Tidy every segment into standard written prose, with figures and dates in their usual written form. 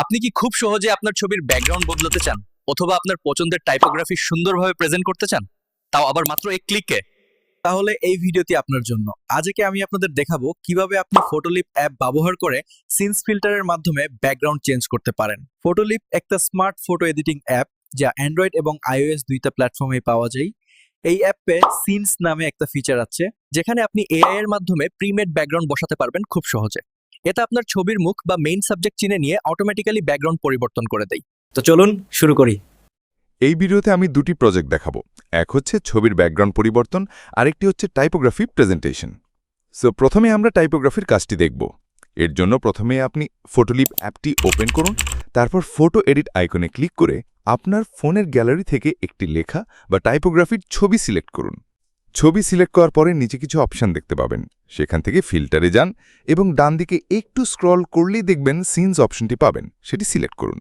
আপনি কি খুব সহজে আপনার ছবির ব্যাকগ্রাউন্ড বদলাতে চান অথবা আপনার পছন্দের টাইপোগ্রাফি সুন্দরভাবে প্রেজেন্ট করতে চান, তাও আবার মাত্র এক ক্লিকে? তাহলে এই ভিডিওটি আপনার জন্য। আজকে আমি আপনাদের দেখাবো কিভাবে আপনি ফটোলিপ অ্যাপ ব্যবহার করে সিনস ফিল্টারের মাধ্যমে ব্যাকগ্রাউন্ড চেঞ্জ করতে পারেন। ফটোলিপ একটা স্মার্ট ফটো এডিটিং অ্যাপ যা অ্যান্ড্রয়েড এবং আইওএস দুইটা প্ল্যাটফর্মে পাওয়া যায়। এই অ্যাপে সিনস নামে একটা ফিচার আছে যেখানে আপনি এআই এর মাধ্যমে প্রিমেড ব্যাকগ্রাউন্ড বসাতে পারবেন খুব সহজে। এটা আপনার ছবির মুখ বা মেইন সাবজেক্ট চিনে নিয়ে অটোমেটিক্যালি ব্যাকগ্রাউন্ড পরিবর্তন করে দেয়। তো চলুন শুরু করি। এই ভিডিওতে আমি দুটি প্রজেক্ট দেখাবো। এক হচ্ছে ছবির ব্যাকগ্রাউন্ড পরিবর্তন, আরেকটি হচ্ছে টাইপোগ্রাফি প্রেজেন্টেশন। সো প্রথমে আমরা টাইপোগ্রাফির কাজটি দেখব। এর জন্য প্রথমে আপনি ফটোলিপ অ্যাপটি ওপেন করুন, তারপর ফটো এডিট আইকনে ক্লিক করে আপনার ফোনের গ্যালারি থেকে একটি লেখা বা টাইপোগ্রাফির ছবি সিলেক্ট করুন। ছবি সিলেক্ট করার পরে নিচে কিছু অপশান দেখতে পাবেন, সেখান থেকে ফিল্টারে যান এবং ডান দিকে একটু স্ক্রল করলেই দেখবেন সিনস অপশনটি পাবেন, সেটি সিলেক্ট করুন।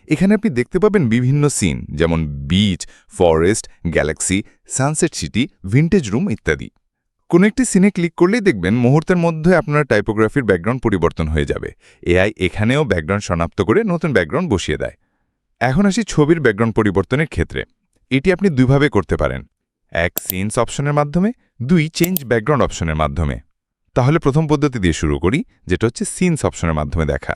এখানে আপনি দেখতে পাবেন বিভিন্ন সিন, যেমন beach, forest, Galaxy, sunset city, vintage room ইত্যাদি। কোনো একটি সিনে ক্লিক করলেই দেখবেন মুহূর্তের মধ্যে আপনার টাইপোগ্রাফির ব্যাকগ্রাউন্ড পরিবর্তন হয়ে যাবে। এআই এখানেও ব্যাকগ্রাউন্ড শনাক্ত করে নতুন ব্যাকগ্রাউন্ড বসিয়ে দেয়। এখন আসি ছবির ব্যাকগ্রাউন্ড পরিবর্তনের ক্ষেত্রে। এটি আপনি দুইভাবে করতে পারেন, এক সিনস অপশনের মাধ্যমে, দুই চেঞ্জ ব্যাকগ্রাউন্ড অপশনের মাধ্যমে। তাহলে প্রথম পদ্ধতি দিয়ে শুরু করি, যেটা হচ্ছে সিনস অপশনের মাধ্যমে দেখা।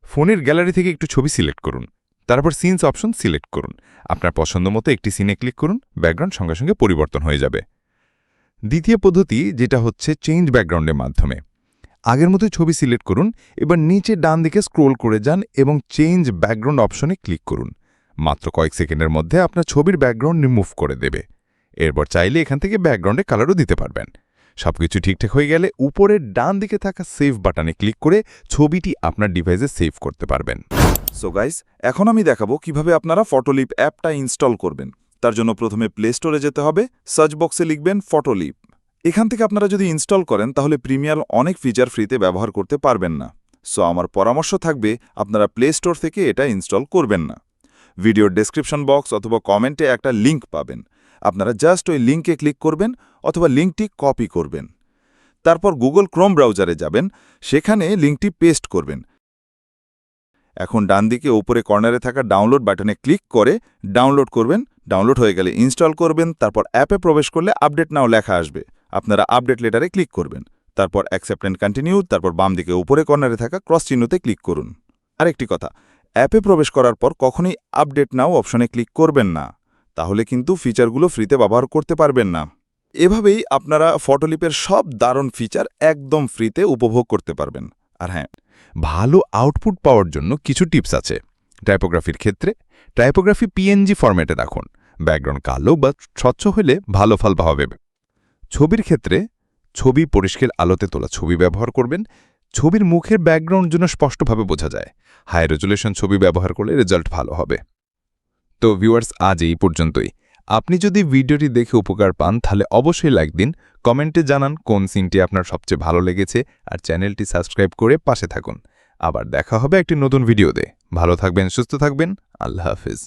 ফোনের গ্যালারি থেকে একটু ছবি সিলেক্ট করুন, তারপর সিনস অপশন সিলেক্ট করুন। আপনার পছন্দ মতো একটি সিনে ক্লিক করুন, ব্যাকগ্রাউন্ড সঙ্গে সঙ্গে পরিবর্তন হয়ে যাবে। দ্বিতীয় পদ্ধতি, যেটা হচ্ছে চেঞ্জ ব্যাকগ্রাউন্ডের মাধ্যমে। আগের মতোই ছবি সিলেক্ট করুন, এবার নিচে ডান দিকে স্ক্রোল করে যান এবং চেঞ্জ ব্যাকগ্রাউন্ড অপশনে ক্লিক করুন। মাত্র কয়েক সেকেন্ডের মধ্যে আপনার ছবির ব্যাকগ্রাউন্ড রিমুভ করে দেবে। এরপর চাইলে এখান থেকে ব্যাকগ্রাউন্ডে কালারও দিতে পারবেন। সবকিছু ঠিকঠাক হয়ে গেলে উপরের ডান দিকে থাকা সেভ বাটনে ক্লিক করে ছবিটি আপনার ডিভাইসে সেভ করতে পারবেন। সো গাইস, এখন আমি দেখাবো কিভাবে আপনারা ফটোলিপ অ্যাপটা ইনস্টল করবেন। তার জন্য প্রথমে প্লে স্টোরে যেতে হবে, সার্চ বক্সে লিখবেন ফটোলিপ। এখান থেকে আপনারা যদি ইনস্টল করেন তাহলে প্রিমিয়ার অনেক ফিচার ফ্রিতে ব্যবহার করতে পারবেন না। সো আমার পরামর্শ থাকবে আপনারা প্লে স্টোর থেকে এটা ইনস্টল করবেন না। ভিডিওর ডেসক্রিপশন বক্স অথবা কমেন্টে একটা লিঙ্ক পাবেন, আপনারা জাস্ট ওই লিঙ্কে ক্লিক করবেন অথবা লিঙ্কটি কপি করবেন। তারপর গুগল ক্রোম ব্রাউজারে যাবেন, সেখানে লিঙ্কটি পেস্ট করবেন। এখন ডান দিকে উপরে কর্নারে থাকা ডাউনলোড বাটনে ক্লিক করে ডাউনলোড করবেন। ডাউনলোড হয়ে গেলে ইনস্টল করবেন। তারপর অ্যাপে প্রবেশ করলে আপডেট নাও লেখা আসবে, আপনারা আপডেট লেটারে ক্লিক করবেন। তারপর অ্যাকসেপ্ট অ্যান্ড কন্টিনিউ, তারপর বাম দিকে উপরে কর্নারে থাকা ক্রস চিহ্নতে ক্লিক করুন। আরেকটি কথা, অ্যাপে প্রবেশ করার পর কখনোই আপডেট নাও অপশনে ক্লিক করবেন না, তাহলে কিন্তু ফিচারগুলো ফ্রিতে ব্যবহার করতে পারবেন না। এভাবেই আপনারা ফটোলিপের সব দারুণ ফিচার একদম ফ্রিতে উপভোগ করতে পারবেন। আর হ্যাঁ, ভালো আউটপুট পাওয়ার জন্য কিছু টিপস আছে। টাইপোগ্রাফির ক্ষেত্রে টাইপোগ্রাফি পিএনজি ফরম্যাটে রাখুন, ব্যাকগ্রাউন্ড কালো বা স্বচ্ছ হলে ভালো ফল পাওয়া যাবে। ছবির ক্ষেত্রে ছবি পরিষ্কার আলোতে তোলা ছবি ব্যবহার করবেন, ছবির মুখের ব্যাকগ্রাউন্ড যেন স্পষ্টভাবে বোঝা যায়। হাই রেজুলেশন ছবি ব্যবহার করলে রেজাল্ট ভালো হবে। তো ভিউয়ার্স, আজ এই পর্যন্তই। আপনি যদি ভিডিওটি দেখে উপকার পান তাহলে অবশ্যই লাইক দিন, কমেন্টে জানান কোন সিনটি আপনার সবচেয়ে ভালো লেগেছে, আর চ্যানেলটি সাবস্ক্রাইব করে পাশে থাকুন। আবার দেখা হবে একটি নতুন ভিডিওতে। ভালো থাকবেন, সুস্থ থাকবেন। আল্লাহ হাফেজ।